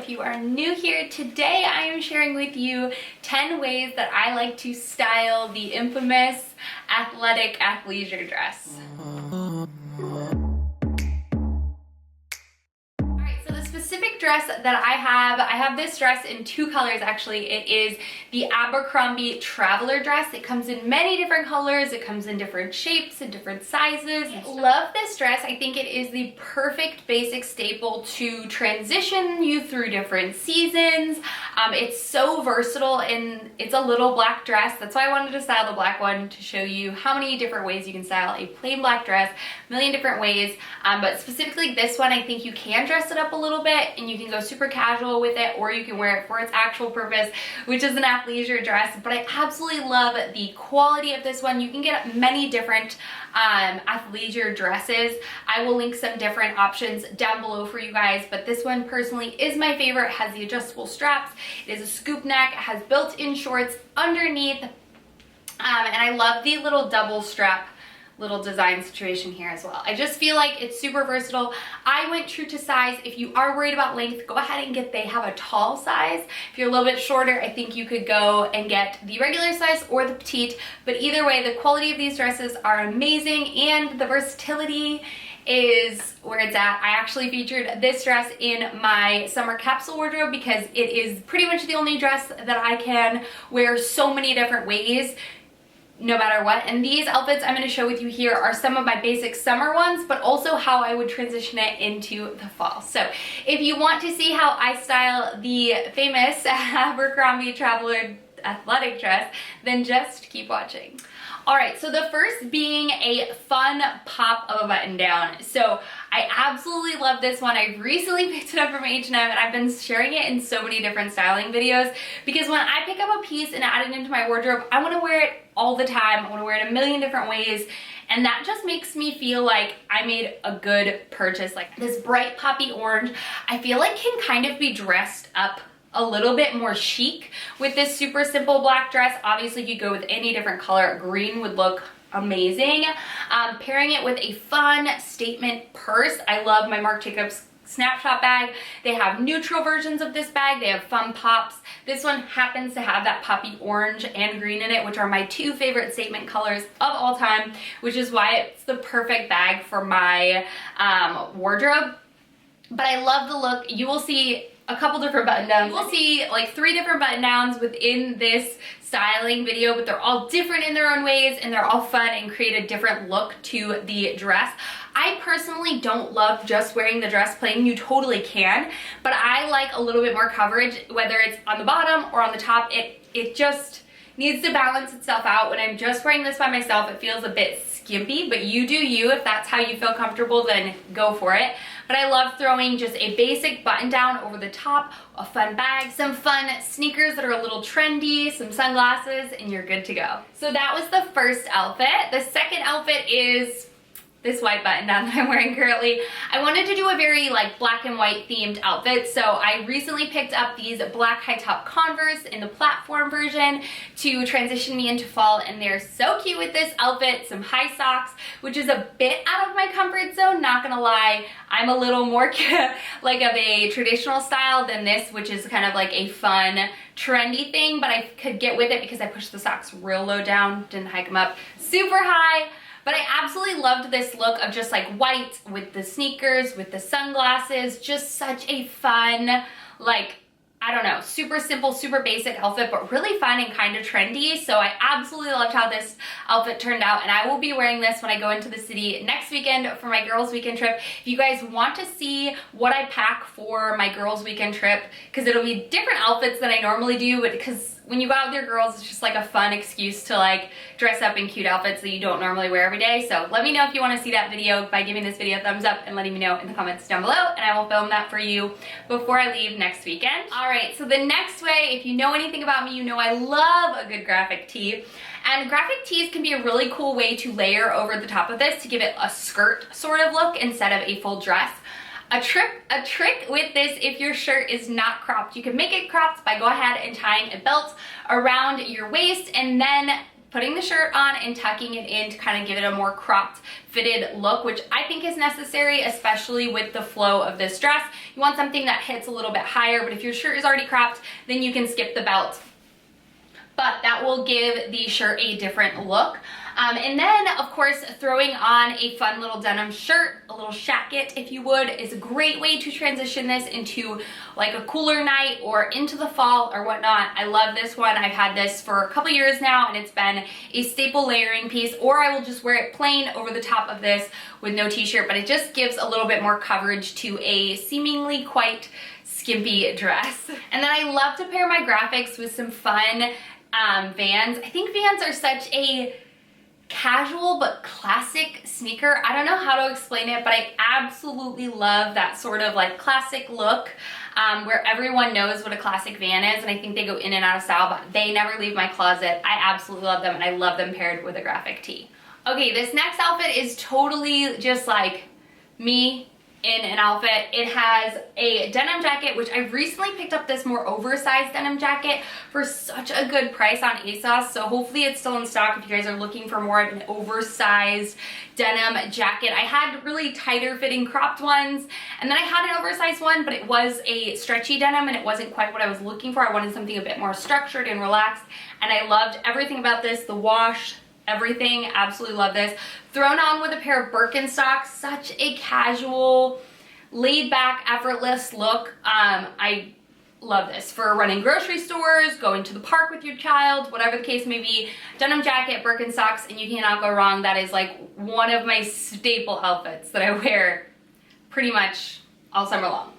if you are new here. Today I am sharing with you 10 ways that I like to style the infamous athletic athleisure dress. Specific dress that I have this dress in two colors actually. It is the Abercrombie Traveler Dress. It comes in many different colors, it comes in different shapes and different sizes. I love this dress. I think it is the perfect basic staple to transition you through different seasons. It's so versatile and it's a little black dress. That's why I wanted to style the black one, to show you how many different ways you can style a plain black dress, a million different ways. But specifically this one, I think you can dress it up a little bit and you can go super casual with it, or you can wear it for its actual purpose, which is an athleisure dress. But I absolutely love the quality of this one. You can get many different athleisure dresses. I will link some different options down below for you guys, but this one personally is my favorite. It has the adjustable straps, it is a scoop neck, it has built-in shorts underneath, and I love the little double strap little design situation here as well. I just feel like it's super versatile. I went true to size. If you are worried about length, go ahead and they have a tall size. If you're a little bit shorter, I think you could go and get the regular size or the petite, but either way, the quality of these dresses are amazing and the versatility is where it's at. I actually featured this dress in my summer capsule wardrobe because it is pretty much the only dress that I can wear so many different ways, no matter what. And these outfits I'm going to show with you here are some of my basic summer ones, but also how I would transition it into the fall. So if you want to see how I style the famous Abercrombie Traveler athletic dress, then just keep watching. All right, so the first being a fun pop of a button down. So I absolutely love this one. I recently picked it up from H&M and I've been sharing it in so many different styling videos, because when I pick up a piece and add it into my wardrobe, I want to wear it all the time. I want to wear it a million different ways, and that just makes me feel like I made a good purchase. Like this bright poppy orange, I feel like can kind of be dressed up a little bit more chic with this super simple black dress. Obviously you could go with any different color. Green would look amazing. Pairing it with a fun statement purse. I love my Marc Jacobs snapshot bag. They have neutral versions of this bag. They have fun pops. This one happens to have that poppy orange and green in it, which are my two favorite statement colors of all time, which is why it's the perfect bag for my wardrobe. But I love the look. You will see a couple different button downs. We'll see like 3 different button downs within this styling video, but they're all different in their own ways and they're all fun and create a different look to the dress. I personally don't love just wearing the dress plain. You totally can, but I like a little bit more coverage, whether it's on the bottom or on the top. It just needs to balance itself out. When I'm just wearing this by myself, it feels a bit skimpy, but you do you. If that's how you feel comfortable, then go for it. But I love throwing just a basic button down over the top, a fun bag, some fun sneakers that are a little trendy, some sunglasses, and you're good to go. So that was the first outfit. The second outfit is this white button down that I'm wearing currently. I wanted to do a very like black and white themed outfit, so I recently picked up these black high top Converse in the platform version to transition me into fall, and they're so cute with this outfit. Some high socks, which is a bit out of my comfort zone, not gonna lie. I'm a little more like of a traditional style than this, which is kind of like a fun trendy thing, but I could get with it because I pushed the socks real low down, didn't hike them up super high. But I absolutely loved this look of just like white with the sneakers, with the sunglasses, just such a fun, like, I don't know, super simple, super basic outfit, but really fun and kind of trendy. So I absolutely loved how this outfit turned out, and I will be wearing this when I go into the city next weekend for my girls' weekend trip. If you guys want to see what I pack for my girls' weekend trip, because it'll be different outfits than I normally do, but because when you go out with your girls, it's just like a fun excuse to like dress up in cute outfits that you don't normally wear every day. So let me know if you want to see that video by giving this video a thumbs up and letting me know in the comments down below, and I will film that for you before I leave next weekend. All right, so the next way, if you know anything about me, you know I love a good graphic tee. And graphic tees can be a really cool way to layer over the top of this to give it a skirt sort of look instead of a full dress. A trick with this, if your shirt is not cropped, you can make it cropped by go ahead and tying a belt around your waist and then putting the shirt on and tucking it in to kind of give it a more cropped fitted look, which I think is necessary, especially with the flow of this dress. You want something that hits a little bit higher, but if your shirt is already cropped, then you can skip the belt. But that will give the shirt a different look. And then, of course, throwing on a fun little denim shirt, a little shacket, if you would, is a great way to transition this into like a cooler night or into the fall or whatnot. I love this one. I've had this for a couple years now, and it's been a staple layering piece, or I will just wear it plain over the top of this with no t-shirt, but it just gives a little bit more coverage to a seemingly quite skimpy dress. And then I love to pair my graphics with some fun Vans. I think Vans are such a casual but classic sneaker. I don't know how to explain it, but I absolutely love that sort of like classic look where everyone knows what a classic Van is, and I think they go in and out of style, but they never leave my closet. I absolutely love them, and I love them paired with a graphic tee. Okay, this next outfit is totally just like me in an outfit. It has a denim jacket, which I've recently picked up this more oversized denim jacket for such a good price on ASOS, so hopefully it's still in stock if you guys are looking for more of an oversized denim jacket. I had really tighter fitting cropped ones, and then I had an oversized one, but it was a stretchy denim and it wasn't quite what I was looking for. I wanted something a bit more structured and relaxed, and I loved everything about this. The wash, everything, absolutely love this. Thrown on with a pair of Birkenstocks, such a casual, laid back, effortless look. I love this for running grocery stores, going to the park with your child, whatever the case may be. Denim jacket, Birkenstocks, and you cannot go wrong. That is like one of my staple outfits that I wear pretty much all summer long.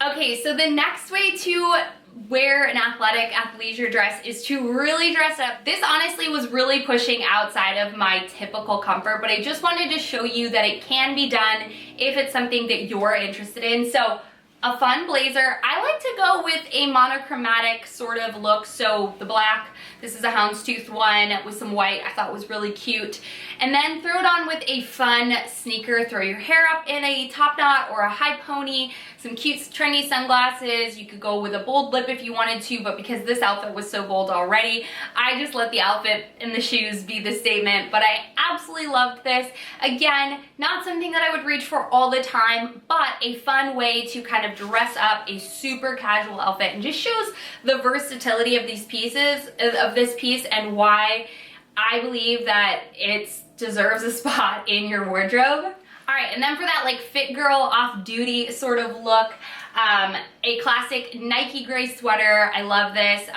Okay, so the next way to wear an athleisure dress is to really dress up. This honestly was really pushing outside of my typical comfort, but I just wanted to show you that it can be done if it's something that you're interested in. So a fun blazer. I like to go with a monochromatic sort of look. So the black, this is a houndstooth one with some white, I thought was really cute. And then throw it on with a fun sneaker. Throw your hair up in a top knot or a high pony, some cute trendy sunglasses. You could go with a bold lip if you wanted to, but because this outfit was so bold already, I just let the outfit and the shoes be the statement. But I absolutely loved this. Again, not something that I would reach for all the time, but a fun way to kind of dress up a super casual outfit, and just shows the versatility of these pieces, of this piece, and why I believe that it deserves a spot in your wardrobe. All right, and then for that like fit girl off-duty sort of look, a classic Nike gray sweater. I love this.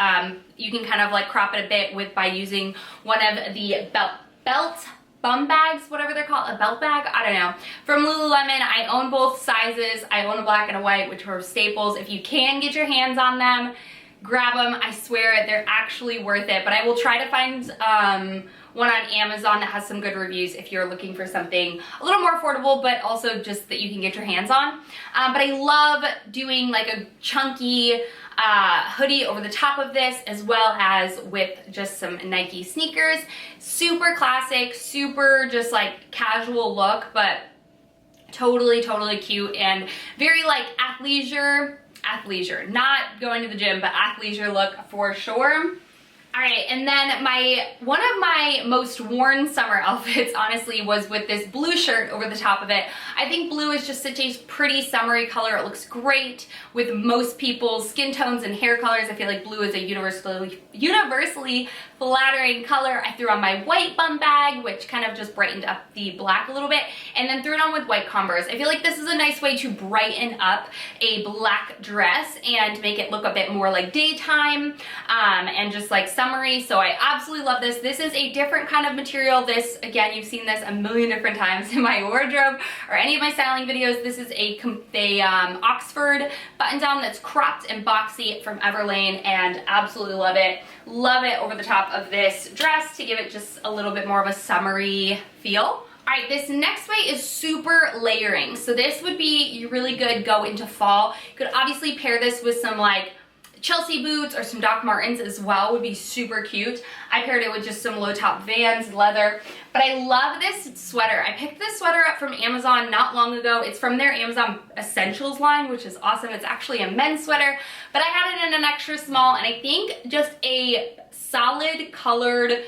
You can kind of like crop it a bit by using one of the belt bum bags, whatever they're called, a belt bag, I don't know, from Lululemon. I own both sizes. I own a black and a white, which are staples. If you can get your hands on them, grab them. I swear they're actually worth it, but I will try to find one on Amazon that has some good reviews if you're looking for something a little more affordable, but also just that you can get your hands on. But I love doing like a chunky hoodie over the top of this, as well as with just some Nike sneakers. Super classic, super just like casual look, but totally cute and very like athleisure, not going to the gym, but athleisure look for sure. All right, and then one of my most worn summer outfits, honestly, was with this blue shirt over the top of it. I think blue is just such a pretty summery color. It looks great with most people's skin tones and hair colors. I feel like blue is a universally flattering color. I threw on my white bum bag, which kind of just brightened up the black a little bit, and then threw it on with white Converse. I feel like this is a nice way to brighten up a black dress and make it look a bit more like daytime and just like summery. So I absolutely love this. This is a different kind of material. This, again, you've seen this a million different times in my wardrobe or any of my styling videos. This is a Oxford button down that's cropped and boxy from Everlane, and absolutely love it. Love it over the top of this dress to give it just a little bit more of a summery feel. All right, this next way is super layering. So this would be really good go into fall. You could obviously pair this with some like Chelsea boots or some Doc Martens as well, would be super cute. I paired it with just some low top Vans, leather, but I love this sweater. I picked this sweater up from Amazon not long ago. It's from their Amazon Essentials line, which is awesome. It's actually a men's sweater, but I had it in an extra small, and I think just a solid colored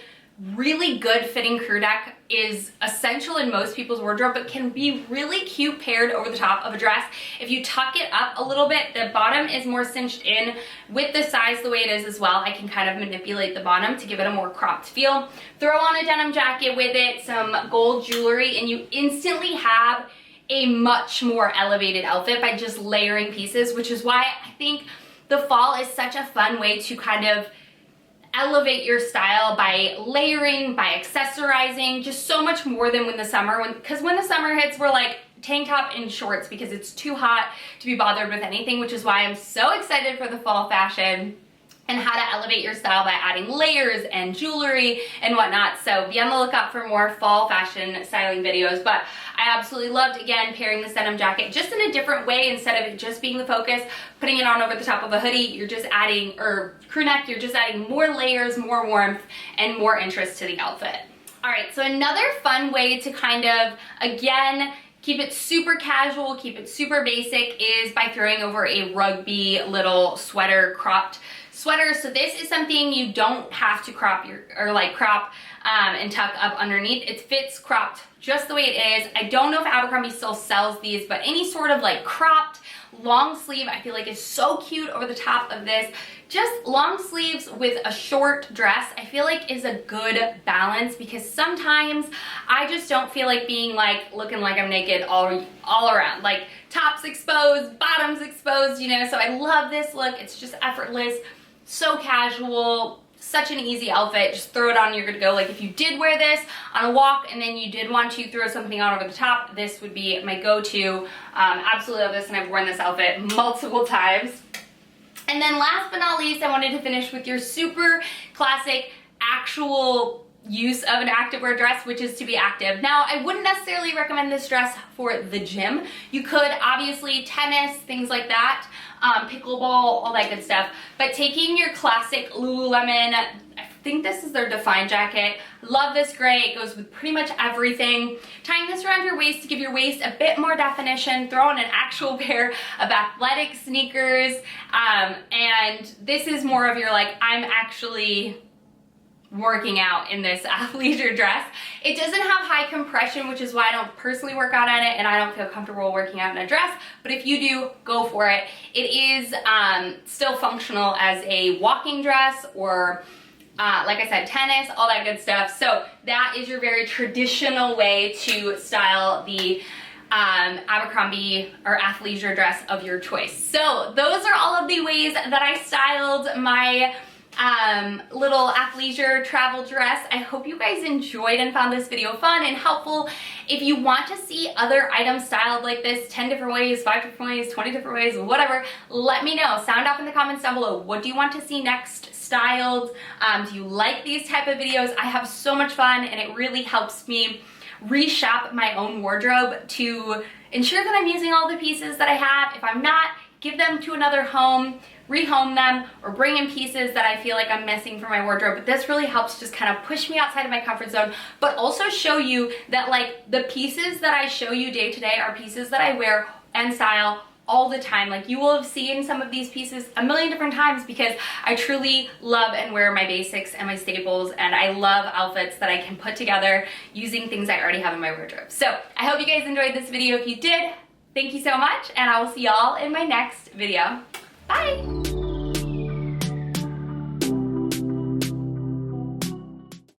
really good fitting crew neck is essential in most people's wardrobe, but can be really cute paired over the top of a dress. If you tuck it up a little bit, the bottom is more cinched in with the size the way it is as well. I can kind of manipulate the bottom to give it a more cropped feel. Throw on a denim jacket with it, some gold jewelry, and you instantly have a much more elevated outfit by just layering pieces, which is why I think the fall is such a fun way to kind of elevate your style by layering, by accessorizing, just so much more than when the summer, because when the summer hits, we're like tank top and shorts because it's too hot to be bothered with anything, which is why I'm so excited for the fall fashion and how to elevate your style by adding layers and jewelry and whatnot. So be on the lookout for more fall fashion styling videos. But I absolutely loved, again, pairing this denim jacket just in a different way. Instead of it just being the focus, putting it on over the top of a hoodie, you're just adding, or crew neck, you're just adding more layers, more warmth, and more interest to the outfit. All right, so another fun way to kind of, again, keep it super casual, keep it super basic is by throwing over a rugby little sweater, cropped sweater. So this is something you don't have to crop and tuck up underneath. It fits cropped just the way it is. I don't know if Abercrombie still sells these, but any sort of like cropped long sleeve I feel like is so cute over the top of this. Just long sleeves with a short dress I feel like is a good balance, because sometimes I just don't feel like being like looking like I'm naked all around, like tops exposed, bottoms exposed, you know. So I love this look. It's just effortless, so casual, such an easy outfit. Just throw it on, you're good to go. Like if you did wear this on a walk and then you did want to throw something on over the top, this would be my go-to. Absolutely love this, and I've worn this outfit multiple times. And then last but not least, I wanted to finish with your super classic actual use of an activewear dress, which is to be active. Now, I wouldn't necessarily recommend this dress for the gym. You could, obviously, tennis, things like that, pickleball, all that good stuff. But taking your classic Lululemon, I think this is their Define jacket. Love this gray. It goes with pretty much everything. Tying this around your waist to give your waist a bit more definition. Throw on an actual pair of athletic sneakers. And this is more of your like, I'm actually working out in this athleisure dress. It doesn't have high compression, which is why I don't personally work out in it, and I don't feel comfortable working out in a dress, but if you do, go for it. It is still functional as a walking dress or like I said, tennis, all that good stuff. So that is your very traditional way to style the Abercrombie or athleisure dress of your choice. So those are all of the ways that I styled my little athleisure travel dress. I hope you guys enjoyed and found this video fun and helpful. If you want to see other items styled like this, 10 different ways, 5 different ways, 20 different ways, whatever, let me know. Sound off in the comments down below. What do you want to see next styled? Do you like these type of videos? I have so much fun, and it really helps me reshop my own wardrobe to ensure that I'm using all the pieces that I have. If I'm not, give them to another home, rehome them, or bring in pieces that I feel like I'm missing from my wardrobe. But this really helps just kind of push me outside of my comfort zone, but also show you that like the pieces that I show you day to day are pieces that I wear and style all the time. Like you will have seen some of these pieces a million different times because I truly love and wear my basics and my staples, and I love outfits that I can put together using things I already have in my wardrobe. So I hope you guys enjoyed this video. If you did, thank you so much, and I will see y'all in my next video. Bye!